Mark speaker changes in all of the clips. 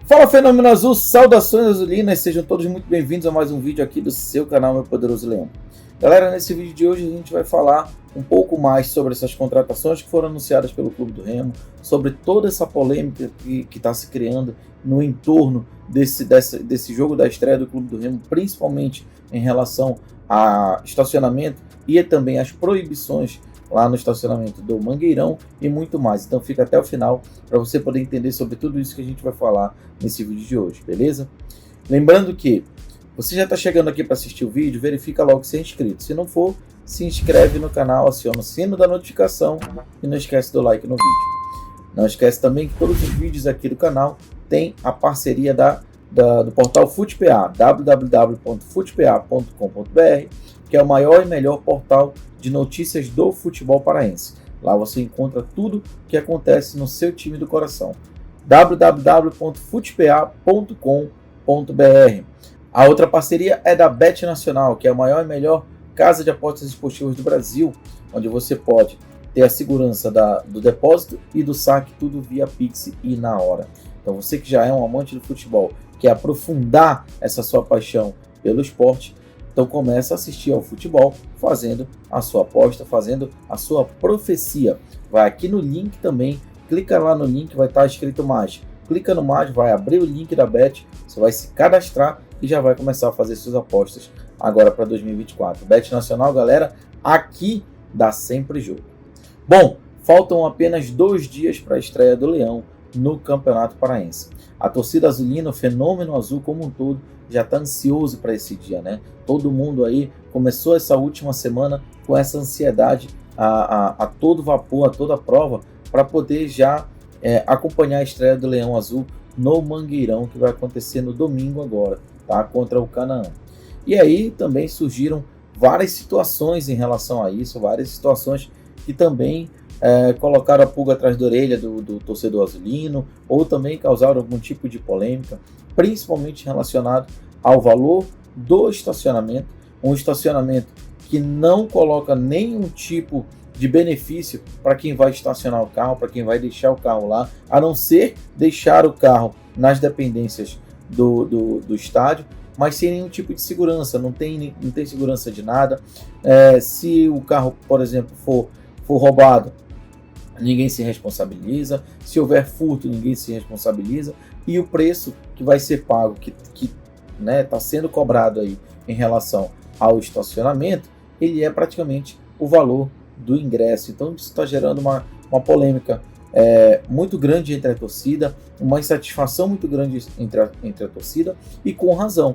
Speaker 1: Fala, Fenômeno Azul, saudações azulinas, sejam todos muito bem-vindos a mais um vídeo aqui do seu canal Meu Poderoso Leão. Galera, nesse vídeo de hoje a gente vai falar um pouco mais sobre essas contratações que foram anunciadas pelo Clube do Remo, sobre toda essa polêmica que está se criando no entorno desse jogo da estreia do Clube do Remo, principalmente em relação a estacionamento e também as proibições lá no estacionamento do Mangueirão e muito mais. Então fica até o final para você poder entender sobre tudo isso que a gente vai falar nesse vídeo de hoje, beleza? Lembrando que você já está chegando aqui para assistir o vídeo, verifica logo se é inscrito. Se não for, se inscreve no canal, aciona o sino da notificação e não esquece do like no vídeo. Não esquece também que todos os vídeos aqui do canal têm a parceria do portal FutePA, www.futepa.com.br, que é o maior e melhor portal de notícias do futebol paraense. Lá você encontra tudo o que acontece no seu time do coração. www.futepa.com.br. A outra parceria é da Bet Nacional, que é a maior e melhor casa de apostas esportivas do Brasil, onde você pode ter a segurança do depósito e do saque, tudo via Pix e na hora. Então você que já é um amante do futebol, quer aprofundar essa sua paixão pelo esporte, então começa a assistir ao futebol, fazendo a sua aposta, fazendo a sua profecia. Vai aqui no link também, clica lá no link, vai estar escrito mais. Clica no mais, vai abrir o link da Bet, você vai se cadastrar e já vai começar a fazer suas apostas agora para 2024. Bet Nacional, galera, aqui dá sempre jogo. Bom, faltam apenas 2 dias para a estreia do Leão no Campeonato Paraense. A torcida azulina, o Fenômeno Azul como um todo, já está ansioso para esse dia, né? Todo mundo aí começou essa última semana com essa ansiedade a todo vapor, a toda prova, para poder já acompanhar a estreia do Leão Azul no Mangueirão, que vai acontecer no domingo agora, tá? Contra o Canaã. E aí também surgiram várias situações em relação a isso, várias situações que também colocaram a pulga atrás da orelha do torcedor azulino, ou também causaram algum tipo de polêmica, principalmente relacionado ao valor do estacionamento, um estacionamento que não coloca nenhum tipo de benefício para quem vai estacionar o carro, para quem vai deixar o carro lá, a não ser deixar o carro nas dependências do estádio, mas sem nenhum tipo de segurança, não tem segurança de nada. Se o carro, por exemplo, for roubado, ninguém se responsabiliza. Se houver furto, ninguém se responsabiliza. E o preço que vai ser pago, que está sendo cobrado aí em relação ao estacionamento, ele é praticamente o valor do ingresso. Então isso está gerando uma polêmica muito grande entre a torcida, uma insatisfação muito grande entre a torcida, e com razão.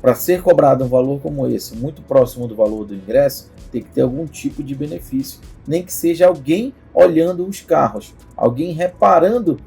Speaker 1: Para ser cobrado um valor como esse, muito próximo do valor do ingresso, tem que ter algum tipo de benefício, nem que seja alguém olhando os carros, alguém reparando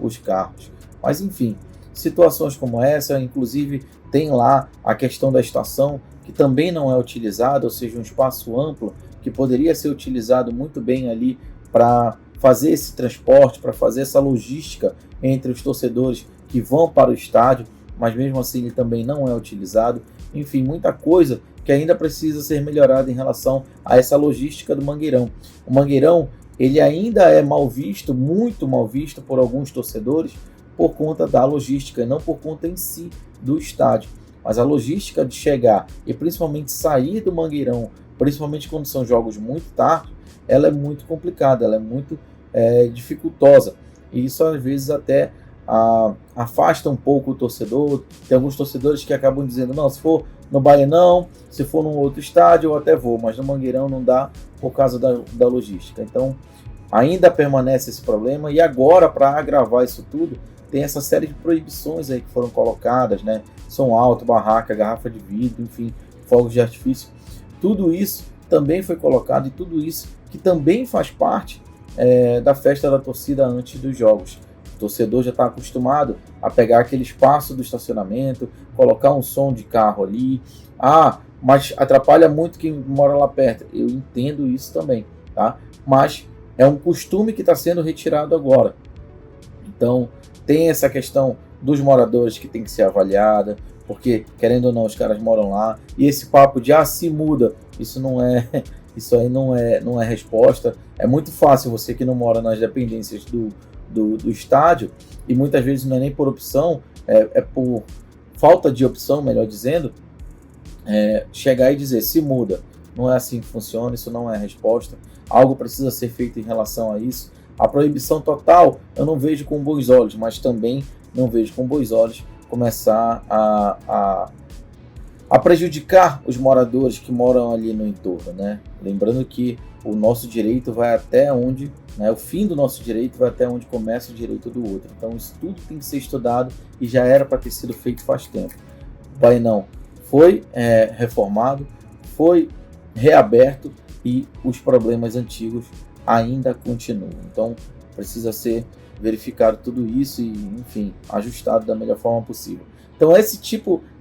Speaker 1: os carros. Mas enfim, situações como essa, inclusive tem lá a questão da estação, que também não é utilizada, ou seja, um espaço amplo que poderia ser utilizado muito bem ali para fazer esse transporte, para fazer essa logística entre os torcedores que vão para o estádio, mas mesmo assim ele também não é utilizado. Enfim, muita coisa que ainda precisa ser melhorada em relação a essa logística do Mangueirão. O Mangueirão, ele ainda é mal visto, muito mal visto por alguns torcedores, por conta da logística, e não por conta em si do estádio. Mas a logística de chegar e principalmente sair do Mangueirão, principalmente quando são jogos muito tarde, ela é muito complicada, ela é muito dificultosa. E isso às vezes até afasta um pouco o torcedor. Tem alguns torcedores que acabam dizendo, não, se for no Baianão, se for num outro estádio eu até vou, mas no Mangueirão não dá por causa da logística. Então ainda permanece esse problema, e agora, para agravar isso tudo, tem essa série de proibições aí que foram colocadas, né? Som alto, barraca, garrafa de vidro, enfim, fogos de artifício. Tudo isso também foi colocado, e tudo isso que também faz parte da festa da torcida antes dos jogos. O torcedor já está acostumado a pegar aquele espaço do estacionamento, colocar um som de carro ali. Mas atrapalha muito quem mora lá perto. Eu entendo isso também, tá? Mas é um costume que está sendo retirado agora. Então, tem essa questão dos moradores que tem que ser avaliada, porque, querendo ou não, os caras moram lá. E esse papo de se muda, isso não é isso aí não é resposta. É muito fácil, você que não mora nas dependências do estádio, e muitas vezes não é nem por opção, é por falta de opção, melhor dizendo, chegar e dizer, se muda. Não é assim que funciona, isso não é a resposta. Algo precisa ser feito em relação a isso. A proibição total eu não vejo com bons olhos, mas também não vejo com bons olhos começar a prejudicar os moradores que moram ali no entorno, né? Lembrando que o nosso direito vai até onde, né, o fim do nosso direito vai até onde começa o direito do outro. Então isso tudo tem que ser estudado e já era para ter sido feito faz tempo. O Painão foi reformado, foi reaberto e os problemas antigos ainda continuam. Então precisa ser verificado tudo isso e, enfim, ajustado da melhor forma possível. Então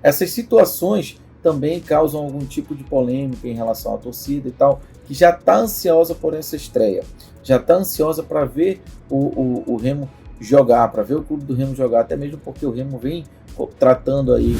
Speaker 1: essas situações também causam algum tipo de polêmica em relação à torcida e tal, que já está ansiosa por essa estreia, já está ansiosa para ver o Remo jogar, para ver o clube do Remo jogar, até mesmo porque o Remo vem tratando aí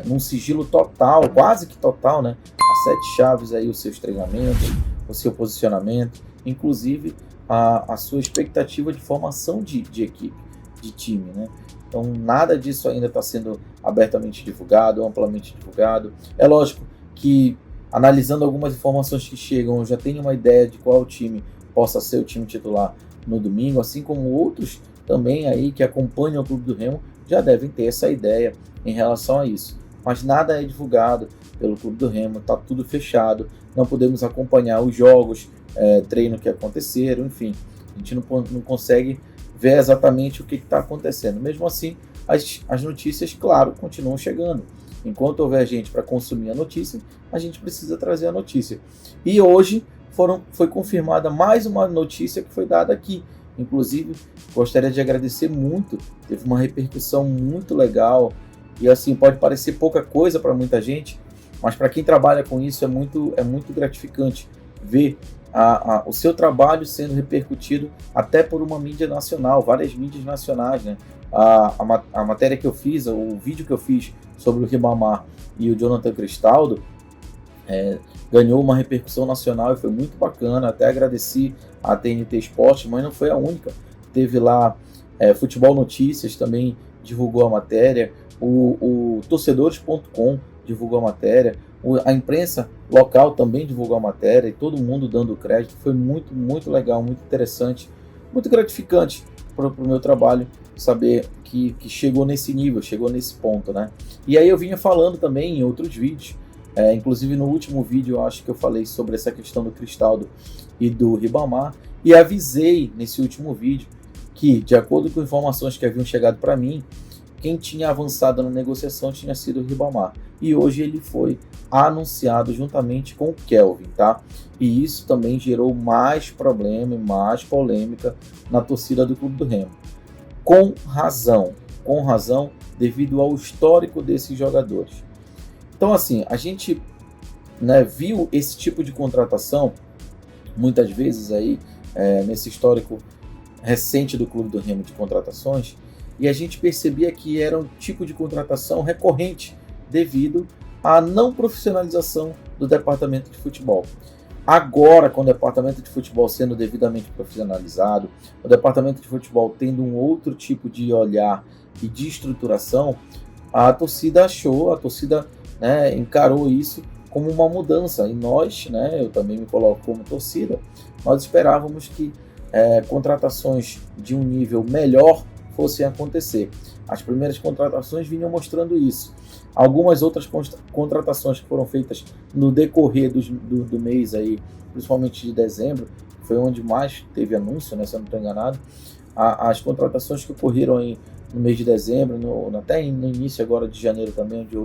Speaker 1: num sigilo total, quase que total, né? A 7 chaves aí os seus treinamentos, o seu posicionamento, inclusive a sua expectativa de formação de equipe, de time, né? Então nada disso ainda está sendo abertamente divulgado, amplamente divulgado. É lógico que, analisando algumas informações que chegam, eu já tenho uma ideia de qual time possa ser o time titular no domingo, assim como outros também aí que acompanham o Clube do Remo já devem ter essa ideia em relação a isso. Mas nada é divulgado pelo Clube do Remo, está tudo fechado, não podemos acompanhar os jogos, treino que aconteceram, enfim, a gente não consegue ver exatamente o que está acontecendo. Mesmo assim, as notícias, claro, continuam chegando. Enquanto houver gente para consumir a notícia, a gente precisa trazer a notícia. E hoje foi confirmada mais uma notícia que foi dada aqui. Inclusive, gostaria de agradecer muito, teve uma repercussão muito legal, e assim, pode parecer pouca coisa para muita gente, mas para quem trabalha com isso é muito gratificante ver o seu trabalho sendo repercutido até por uma mídia nacional, várias mídias nacionais, né? A matéria que eu fiz, o vídeo que eu fiz sobre o Ribamar e o Jonathan Cristaldo ganhou uma repercussão nacional e foi muito bacana. Até agradeci a TNT Esporte, mas não foi a única. Teve lá Futebol Notícias, também divulgou a matéria, o Torcedores.com divulgou a matéria, a imprensa local também divulgou a matéria, e todo mundo dando crédito. Foi muito, muito legal, muito interessante, muito gratificante para o meu trabalho saber que chegou nesse nível, chegou nesse ponto, né? E aí eu vinha falando também em outros vídeos, inclusive no último vídeo eu acho que eu falei sobre essa questão do Cristaldo e do Ribamar, e avisei nesse último vídeo que, de acordo com informações que haviam chegado para mim, quem tinha avançado na negociação tinha sido o Ribamar. E hoje ele foi anunciado juntamente com o Kelvin, tá? E isso também gerou mais problema e mais polêmica na torcida do Clube do Remo. Com razão, devido ao histórico desses jogadores. Então, assim, a gente, né, viu esse tipo de contratação muitas vezes aí, nesse histórico recente do Clube do Remo de contratações, e a gente percebia que era um tipo de contratação recorrente devido à não profissionalização do departamento de futebol. Agora, com o departamento de futebol sendo devidamente profissionalizado, o departamento de futebol tendo um outro tipo de olhar e de estruturação, a torcida encarou isso como uma mudança. E nós, né, eu também me coloco como torcida, nós esperávamos que contratações de um nível melhor fossem acontecer. As primeiras contratações vinham mostrando isso. Algumas outras contratações que foram feitas no decorrer do mês aí, principalmente de dezembro, foi onde mais teve anúncio, né, se eu não estou enganado. As contratações que ocorreram aí no mês de dezembro, até no início agora de janeiro também, onde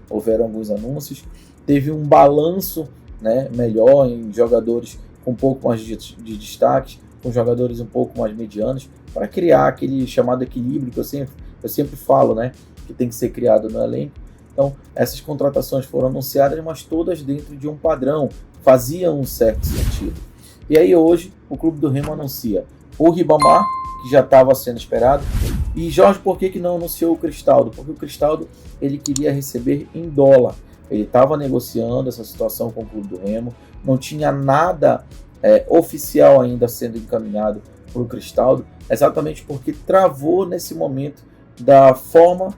Speaker 1: houveram alguns anúncios, teve um balanço, né, melhor em jogadores com um pouco mais de destaque, com jogadores um pouco mais medianos, para criar aquele chamado equilíbrio que eu sempre falo, né, que tem que ser criado no elenco. Então, essas contratações foram anunciadas, mas todas dentro de um padrão, faziam um certo sentido. E aí hoje, o Clube do Remo anuncia o Ribamar, que já estava sendo esperado. E Jorge, por que não anunciou o Cristaldo? Porque o Cristaldo ele queria receber em dólar. Ele estava negociando essa situação com o clube do Remo, não tinha nada oficial ainda sendo encaminhado para o Cristaldo, exatamente porque travou nesse momento da forma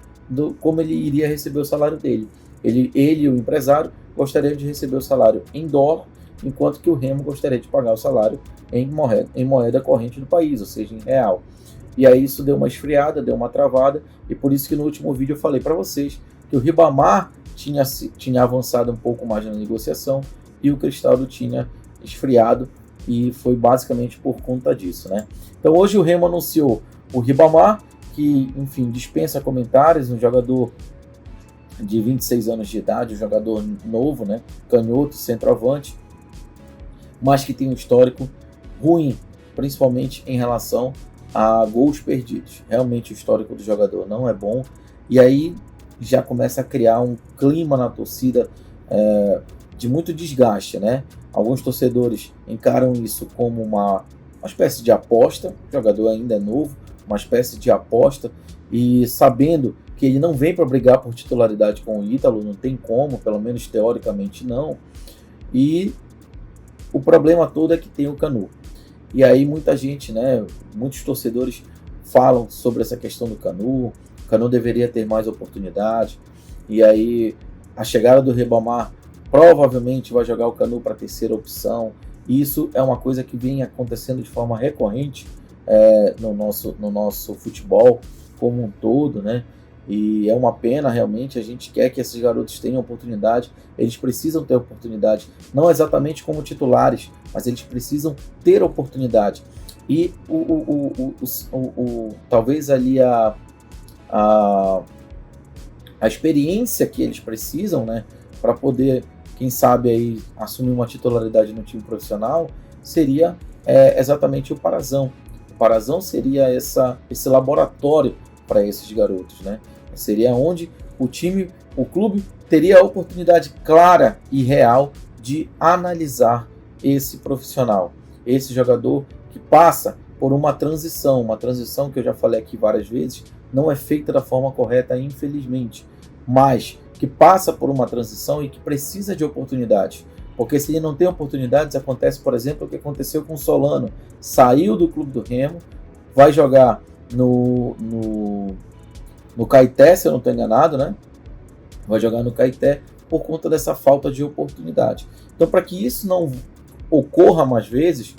Speaker 1: como ele iria receber o salário dele. Ele e o empresário gostariam de receber o salário em dólar, enquanto que o Remo gostaria de pagar o salário em moeda corrente do país, ou seja, em real. E aí isso deu uma esfriada, deu uma travada, e por isso que no último vídeo eu falei para vocês que o Ribamar tinha avançado um pouco mais na negociação e o Cristaldo tinha esfriado, e foi basicamente por conta disso, né? Então hoje o Remo anunciou o Ribamar, que, enfim, dispensa comentários, um jogador de 26 anos de idade, um jogador novo, né? Canhoto, centroavante, mas que tem um histórico ruim, principalmente em relação a gols perdidos. Realmente o histórico do jogador não é bom, e aí já começa a criar um clima na torcida de muito desgaste, né? Alguns torcedores encaram isso como uma espécie de aposta, o jogador ainda é novo, uma espécie de aposta, e sabendo que ele não vem para brigar por titularidade com o Ítalo, não tem como, pelo menos teoricamente não, e o problema todo é que tem o Canu. E aí muita gente, né, muitos torcedores falam sobre essa questão do Canu, o Canu deveria ter mais oportunidade, e aí a chegada do Ribamar provavelmente vai jogar o Canu para a terceira opção. Isso é uma coisa que vem acontecendo de forma recorrente no nosso futebol como um todo, né? E é uma pena, realmente. A gente quer que esses garotos tenham oportunidade, eles precisam ter oportunidade, não exatamente como titulares, mas eles precisam ter oportunidade. E talvez ali a experiência que eles precisam, né, para poder, quem sabe, aí, assumir uma titularidade no time profissional, seria exatamente o Parazão. O Parazão seria esse laboratório para esses garotos, né? Seria onde o clube teria a oportunidade clara e real de analisar esse profissional, esse jogador que passa por uma transição que eu já falei aqui várias vezes, não é feita da forma correta, infelizmente, mas que passa por uma transição e que precisa de oportunidades. Porque se ele não tem oportunidades, acontece, por exemplo, o que aconteceu com o Solano. Saiu do clube do Remo, vai jogar no Caeté, se eu não estou enganado, né? Vai jogar no Caeté por conta dessa falta de oportunidade. Então, para que isso não ocorra mais vezes,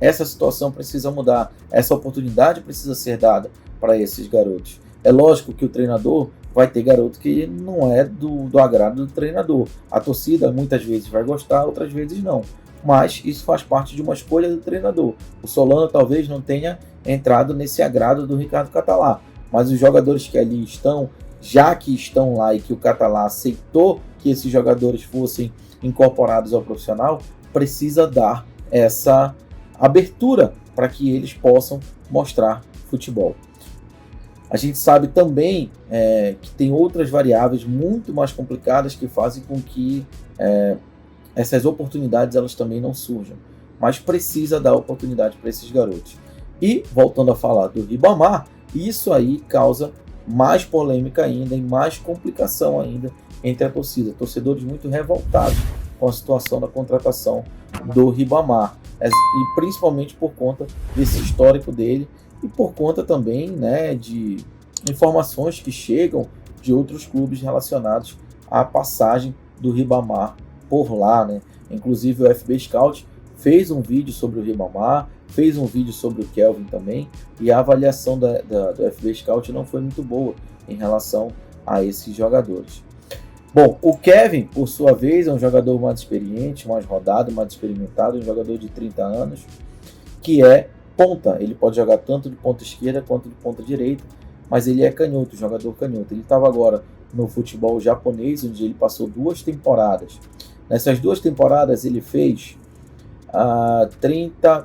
Speaker 1: essa situação precisa mudar. Essa oportunidade precisa ser dada para esses garotos. É lógico que o treinador vai ter garoto que não é do agrado do treinador. A torcida muitas vezes vai gostar, outras vezes não. Mas isso faz parte de uma escolha do treinador. O Solano talvez não tenha entrado nesse agrado do Ricardo Catalá, mas os jogadores que ali estão, já que estão lá e que o Catalá aceitou que esses jogadores fossem incorporados ao profissional, precisa dar essa abertura para que eles possam mostrar futebol. A gente sabe também que tem outras variáveis muito mais complicadas que fazem com que essas oportunidades elas também não surjam, mas precisa dar oportunidade para esses garotos. E, voltando a falar do Ribamar, isso aí causa mais polêmica ainda e mais complicação ainda entre a torcida. Torcedores muito revoltados com a situação da contratação do Ribamar, e principalmente por conta desse histórico dele e por conta também, né, de informações que chegam de outros clubes relacionados à passagem do Ribamar por lá, né? Inclusive o FB Scout fez um vídeo sobre o Ribamar, fez um vídeo sobre o Kelvin também, e a avaliação do FB Scout não foi muito boa em relação a esses jogadores. Bom, o Kevin, por sua vez, é um jogador mais experiente, mais rodado, mais experimentado, um jogador de 30 anos, que é ponta. Ele pode jogar tanto de ponta esquerda quanto de ponta direita, mas ele é canhoto, jogador canhoto. Ele estava agora no futebol japonês, onde ele passou 2 temporadas. Nessas 2 temporadas ele fez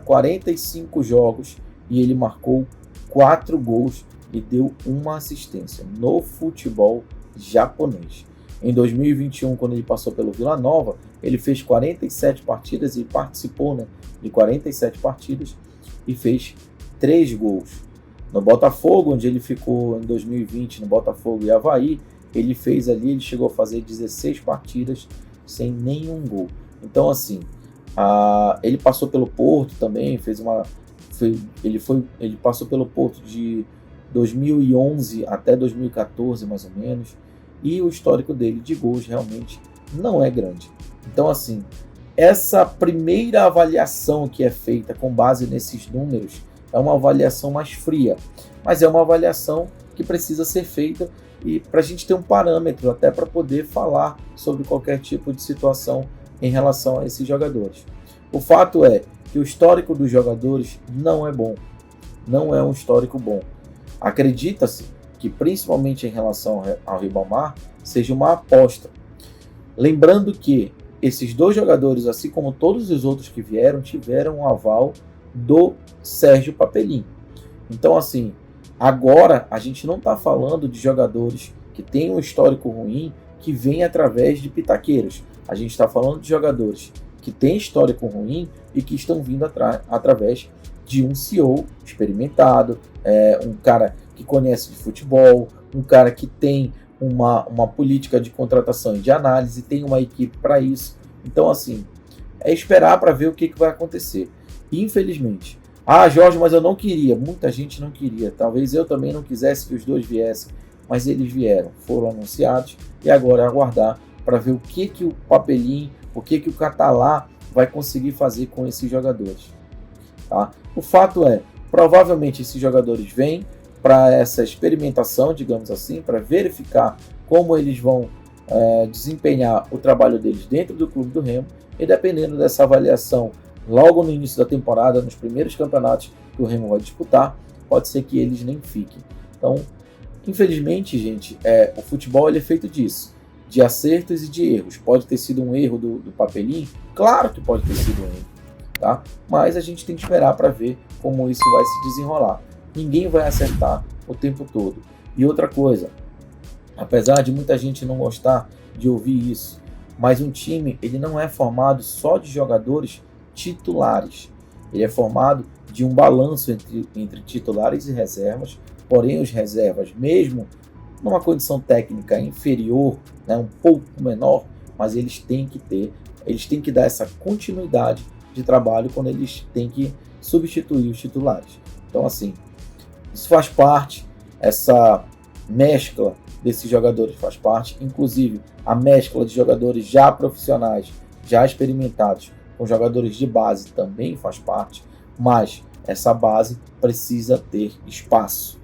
Speaker 1: 45 jogos e ele marcou 4 gols e deu 1 assistência no futebol japonês. Em 2021, quando ele passou pelo Vila Nova, ele fez 47 partidas e participou, né, de 47 partidas e fez 3 gols. No Botafogo, onde ele ficou em 2020, no Botafogo e Avaí, ele fez ali, ele chegou a fazer 16 partidas sem nenhum gol. Então, assim, ele passou pelo Porto também, ele passou pelo Porto de 2011 até 2014, mais ou menos, e o histórico dele de gols realmente não é grande. Então, assim, essa primeira avaliação que é feita com base nesses números é uma avaliação mais fria, mas é uma avaliação que precisa ser feita e para a gente ter um parâmetro até para poder falar sobre qualquer tipo de situação em relação a esses jogadores. O fato é que o histórico dos jogadores não é bom, não é um histórico bom. Acredita-se que, principalmente em relação ao Ribamar, seja uma aposta. Lembrando que esses dois jogadores, assim como todos os outros que vieram, tiveram um aval do Sérgio Papelin. Então, assim, agora a gente não está falando de jogadores que têm um histórico ruim que vem através de pitaqueiros. A gente está falando de jogadores que têm histórico ruim e que estão vindo através de um CEO experimentado, um cara que conhece de futebol, um cara que tem uma política de contratação e de análise, tem uma equipe para isso. Então, assim, é esperar para ver o que vai acontecer. Infelizmente. Jorge, mas eu não queria. Muita gente não queria. Talvez eu também não quisesse que os dois viessem, mas eles vieram, foram anunciados e agora é aguardar para ver o que o Papelin, o que o Catalá vai conseguir fazer com esses jogadores. Tá? O fato é, provavelmente esses jogadores vêm para essa experimentação, digamos assim, para verificar como eles vão desempenhar o trabalho deles dentro do Clube do Remo, e dependendo dessa avaliação logo no início da temporada, nos primeiros campeonatos que o Remo vai disputar, pode ser que eles nem fiquem. Então, infelizmente, gente, o futebol ele é feito disso, de acertos e de erros. Pode ter sido um erro do Papelin? Claro que pode ter sido um erro, tá? Mas a gente tem que esperar para ver como isso vai se desenrolar. Ninguém vai acertar o tempo todo. E outra coisa, apesar de muita gente não gostar de ouvir isso, mas um time ele não é formado só de jogadores titulares. Ele é formado de um balanço entre titulares e reservas, porém os reservas, mesmo numa condição técnica inferior, né, um pouco menor, mas eles têm que dar essa continuidade de trabalho quando eles têm que substituir os titulares. Então, assim, isso faz parte, essa mescla desses jogadores faz parte, inclusive a mescla de jogadores já profissionais, já experimentados, com jogadores de base também faz parte, mas essa base precisa ter espaço.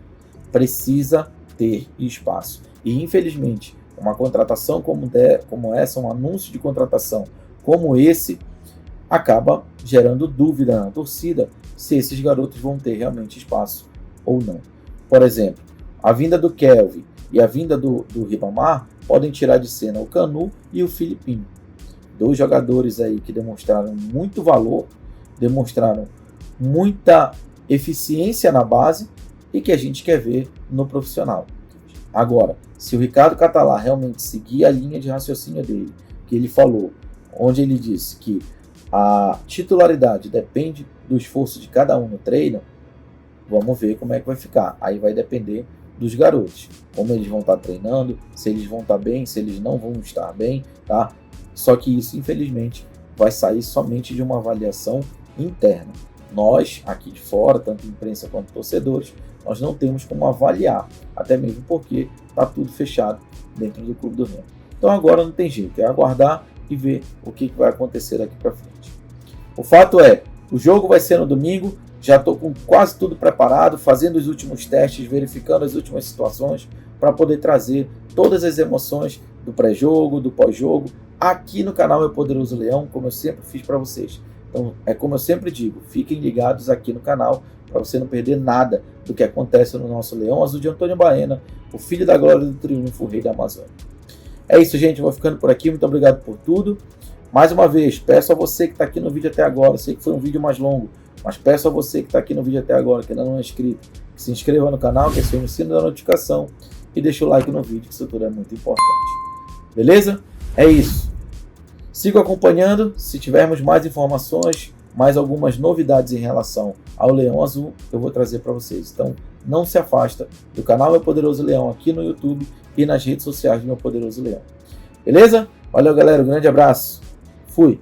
Speaker 1: Precisa ter espaço. E infelizmente, uma contratação como essa, um anúncio de contratação como esse, acaba gerando dúvida na torcida se esses garotos vão ter realmente espaço ou não. Por exemplo, a vinda do Kelvin e a vinda do Ribamar podem tirar de cena o Canu e o Filipinho. Dois jogadores aí que demonstraram muito valor, demonstraram muita eficiência na base e que a gente quer ver no profissional. Agora, se o Ricardo Catalá realmente seguir a linha de raciocínio dele, que ele falou, onde ele disse que a titularidade depende do esforço de cada um no treino, vamos ver como é que vai ficar. Aí vai depender dos garotos, como eles vão estar treinando, se eles vão estar bem, se eles não vão estar bem, tá? Só que isso, infelizmente, vai sair somente de uma avaliação interna. Nós, aqui de fora, tanto imprensa quanto torcedores, nós não temos como avaliar, até mesmo porque está tudo fechado dentro do Clube do Remo. Então agora não tem jeito, é aguardar e ver o que vai acontecer daqui para frente. O fato é, o jogo vai ser no domingo, já estou com quase tudo preparado, fazendo os últimos testes, verificando as últimas situações, para poder trazer todas as emoções do pré-jogo, do pós-jogo, aqui no canal Meu Poderoso Leão, como eu sempre fiz para vocês. Então, é como eu sempre digo, fiquem ligados aqui no canal, para você não perder nada do que acontece no nosso Leão Azul de Antônio Baena, o filho da glória do triunfo, o rei da Amazônia. É isso, gente, eu vou ficando por aqui, muito obrigado por tudo. Mais uma vez, peço a você que está aqui no vídeo até agora, sei que foi um vídeo mais longo, mas peço a você que está aqui no vídeo até agora, que ainda não é inscrito, que se inscreva no canal, que acione o sino da notificação e deixe o like no vídeo, que isso tudo é muito importante. Beleza? É isso. Siga acompanhando, se tivermos mais informações, mais algumas novidades em relação ao Leão Azul eu vou trazer para vocês. Então não se afasta do canal Meu Poderoso Leão aqui no YouTube e nas redes sociais do Meu Poderoso Leão. Beleza? Valeu, galera. Um grande abraço. Fui.